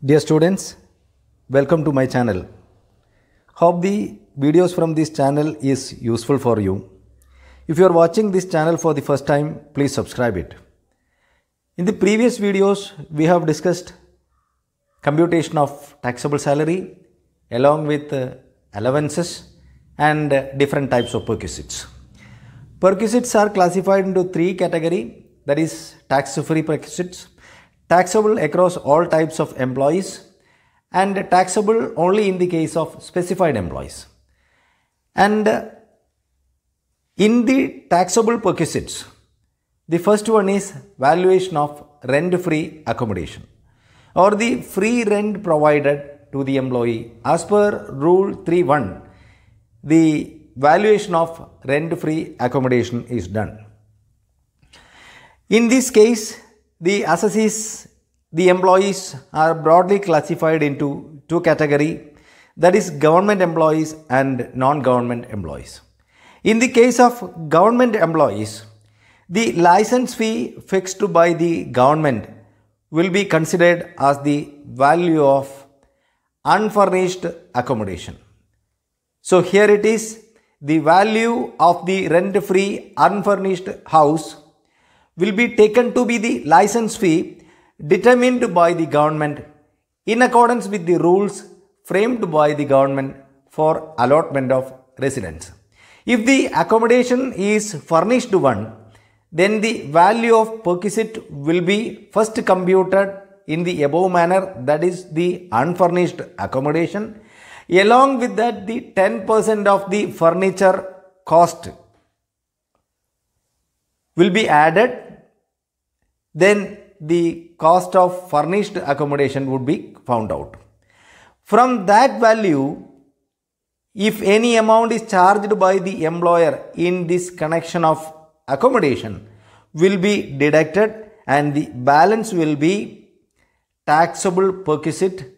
Dear students, welcome to my channel. Hope the videos from this channel is useful for you. If you are watching this channel for the first time, please subscribe it. In the previous videos, we have discussed computation of taxable salary along with allowances and different types of perquisites. Perquisites are classified into three categories, that is tax-free perquisites, taxable across all types of employees, and taxable only in the case of specified employees. And in the taxable perquisites, the first one is valuation of rent-free accommodation or the free rent provided to the employee. As per Rule 3.1, the valuation of rent-free accommodation is done. In this case, the assessees, the employees are broadly classified into two categories, that is government employees and non-government employees. In the case of government employees, the license fee fixed by the government will be considered as the value of unfurnished accommodation. So here it is, the value of the rent-free unfurnished house will be taken to be the license fee determined by the government in accordance with the rules framed by the government for allotment of residence. If the accommodation is furnished one, then the value of perquisite will be first computed in the above manner, that is the unfurnished accommodation. Along with that, the 10% of the furniture cost will be added, then the cost of furnished accommodation would be found out. From that value, if any amount is charged by the employer in this connection of accommodation will be deducted and the balance will be taxable perquisite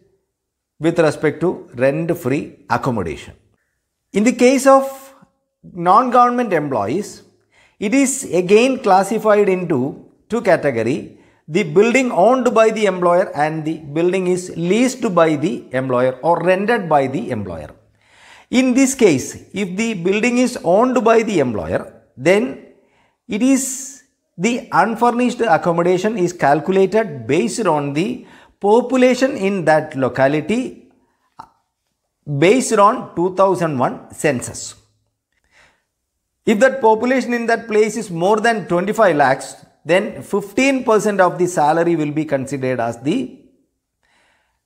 with respect to rent-free accommodation. In the case of non-government employees, it is again classified into two categories, the building owned by the employer and the building is leased by the employer or rented by the employer. In this case, if the building is owned by the employer, then it is the unfurnished accommodation is calculated based on the population in that locality based on 2001 census. If that population in that place is more than 25 lakhs, then 15% of the salary will be considered as the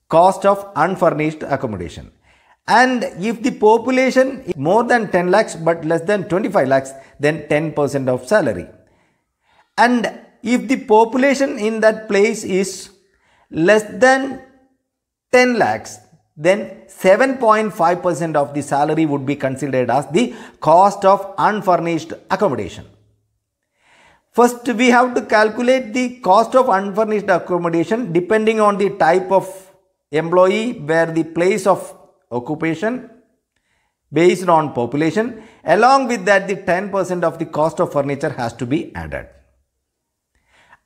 cost of unfurnished accommodation. And if the population is more than 10 lakhs but less than 25 lakhs, then 10% of salary. And if the population in that place is less than 10 lakhs, then 7.5% of the salary would be considered as the cost of unfurnished accommodation. First, we have to calculate the cost of unfurnished accommodation depending on the type of employee, where the place of occupation based on population. Along with that, the 10% of the cost of furniture has to be added.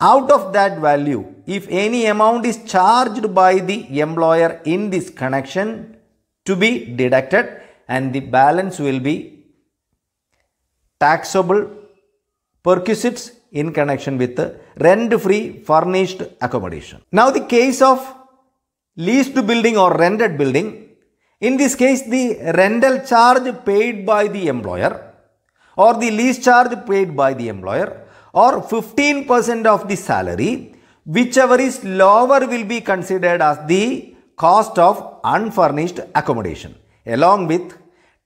Out of that value, if any amount is charged by the employer in this connection to be deducted, and the balance will be taxable perquisites in connection with the rent-free furnished accommodation. Now the case of leased building or rented building, in this case the rental charge paid by the employer or the lease charge paid by the employer or 15% of the salary, whichever is lower will be considered as the cost of unfurnished accommodation, along with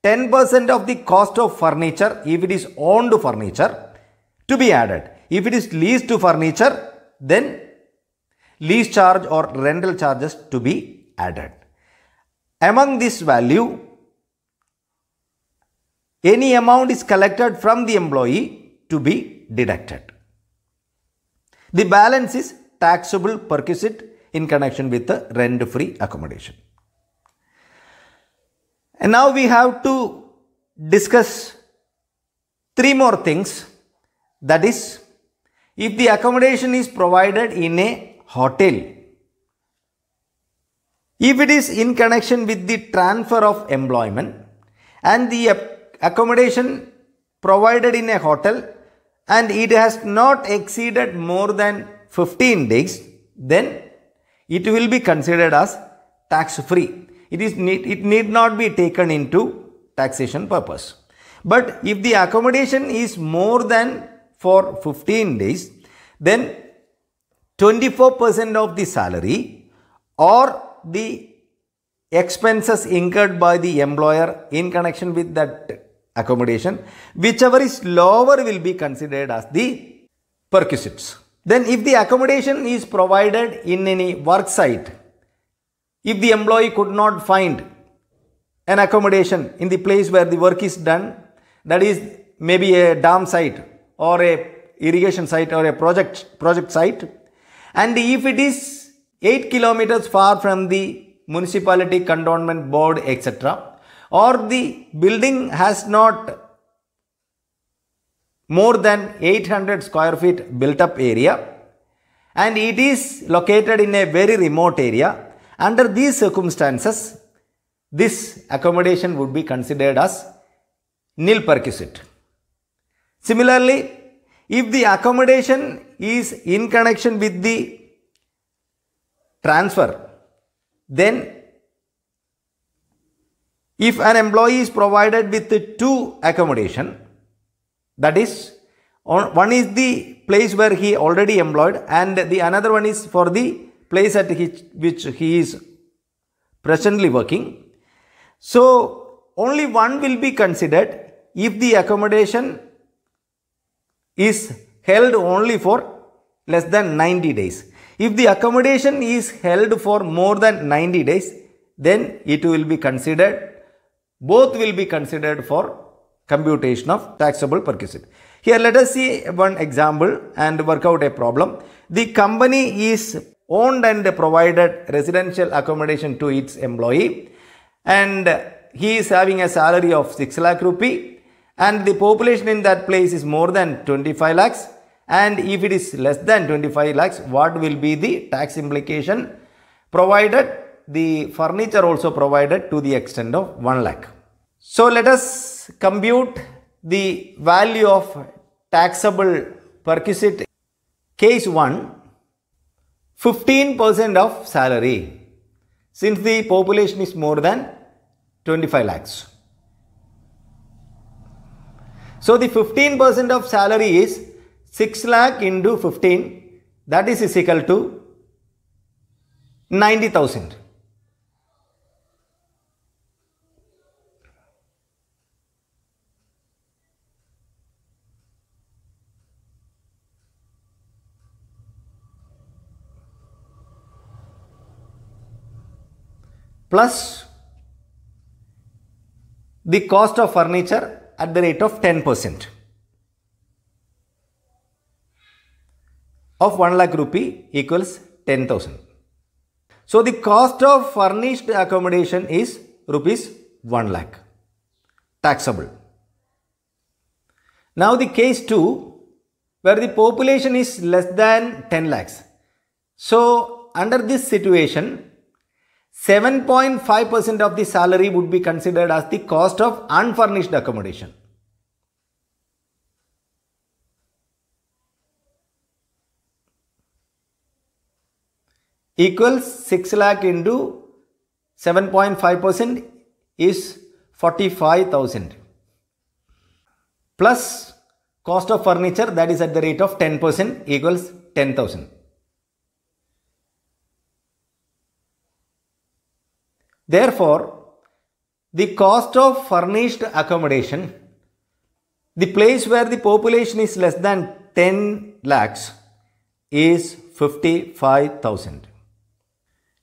10% of the cost of furniture if it is owned furniture to be added. If it is leased furniture, then lease charge or rental charges to be added. Among this value, any amount is collected from the employee to be deducted. The balance is taxable perquisite in connection with the rent-free accommodation. And now we have to discuss three more things, that is, if the accommodation is provided in a hotel, If it is in connection with the transfer of employment and the accommodation provided in a hotel and it has not exceeded more than 15 days, then it will be considered as tax free. It need not be taken into taxation purpose. But if the accommodation is more than for 15 days, then 24% of the salary or the expenses incurred by the employer in connection with that accommodation, whichever is lower, will be considered as the perquisites. Then if the accommodation is provided in any work site, if the employee could not find an accommodation in the place where the work is done, that is maybe a dam site or a irrigation site or a project site, and if it is 8 kilometers far from the municipality, cantonment board, etc., or the building has not more than 800 square feet built up area and it is located in a very remote area, under these circumstances, this accommodation would be considered as nil perquisite. Similarly, if the accommodation is in connection with the transfer, then if an employee is provided with two accommodation, that is, one is the place where he already employed and the another one is for the place at which he is presently working. So, only one will be considered if the accommodation is held only for less than 90 days. If the accommodation is held for more than 90 days, then it will be considered, both will be considered for computation of taxable perquisite. Here let us see one example and work out a problem. The company is owned and provided residential accommodation to its employee and he is having a salary of 6 lakh rupee and the population in that place is more than 25 lakhs, and if it is less than 25 lakhs, what will be the tax implication, provided the furniture also provided to the extent of 1 lakh. So let us compute the value of taxable perquisite. Case 1, 15% of salary, since the population is more than 25 lakhs. So the 15% of salary is 6 lakh into 15, that is equal to 90,000. Plus the cost of furniture at the rate of 10% of 1 lakh rupee equals 10,000. So the cost of furnished accommodation is rupees 1 lakh taxable. Now the case 2, where the population is less than 10 lakhs. So under this situation, 7.5% of the salary would be considered as the cost of unfurnished accommodation. Equals 6 lakh into 7.5% is 45,000 plus cost of furniture, that is at the rate of 10%, equals 10,000. Therefore, the cost of furnished accommodation, the place where the population is less than 10 lakhs, is 55,000.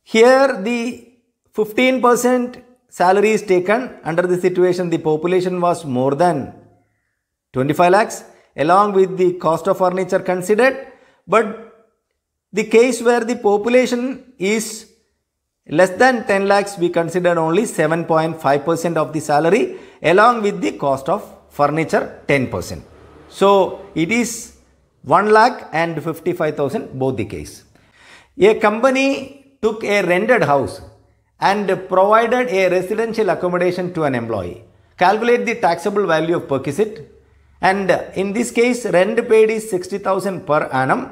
Here the 15% salary is taken. Under the situation, the population was more than 25 lakhs along with the cost of furniture considered, but the case where the population is less than 10 lakhs, we consider only 7.5% of the salary along with the cost of furniture 10%. So it is 1 lakh and 55,000 both the case. A company took a rented house and provided a residential accommodation to an employee. Calculate the taxable value of perquisite, and in this case rent paid is 60,000 per annum,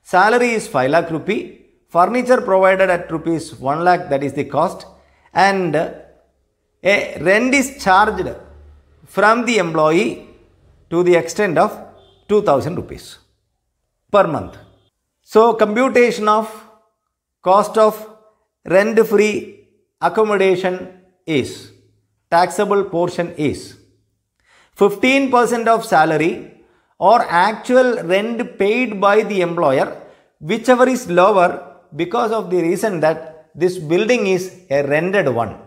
salary is 5 lakh rupee, furniture provided at rupees 1 lakh, that is the cost, and a rent is charged from the employee to the extent of 2,000 rupees per month. So computation of cost of rent-free accommodation is, taxable portion is 15% of salary or actual rent paid by the employer, whichever is lower because of the reason that this building is a rented one.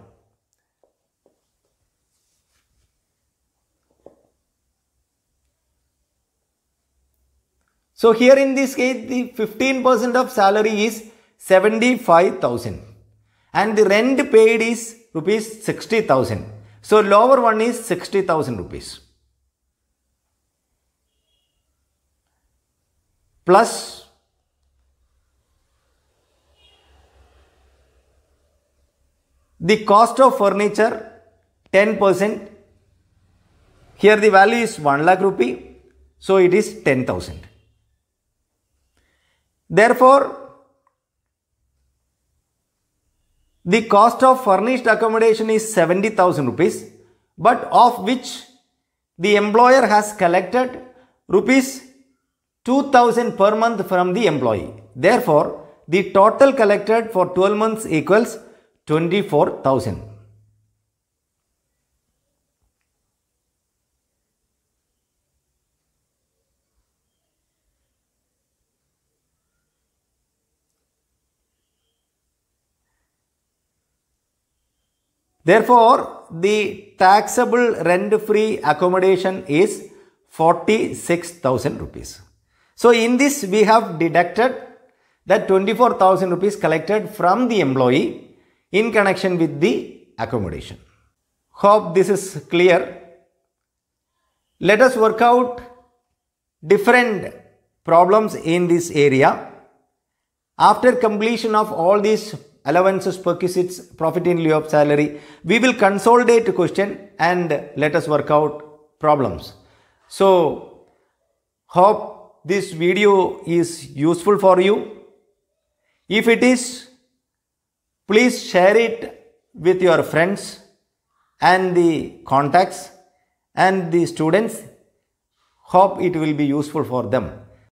So here in this case the 15% of salary is 75,000 and the rent paid is rupees 60,000. So lower one is 60,000 rupees plus the cost of furniture 10%. Here the value is 1 lakh rupee, so it is 10,000. Therefore, the cost of furnished accommodation is 70,000 rupees, but of which the employer has collected rupees 2,000 per month from the employee. Therefore, the total collected for 12 months equals 24,000. Therefore, the taxable rent-free accommodation is 46,000 rupees. So, in this we have deducted that 24,000 rupees collected from the employee in connection with the accommodation. Hope this is clear. Let us work out different problems in this area. After completion of all these allowances, perquisites, profit in lieu of salary, we will consolidate the question and let us work out problems. So, hope this video is useful for you. If it is, please share it with your friends and the contacts and the students. Hope it will be useful for them.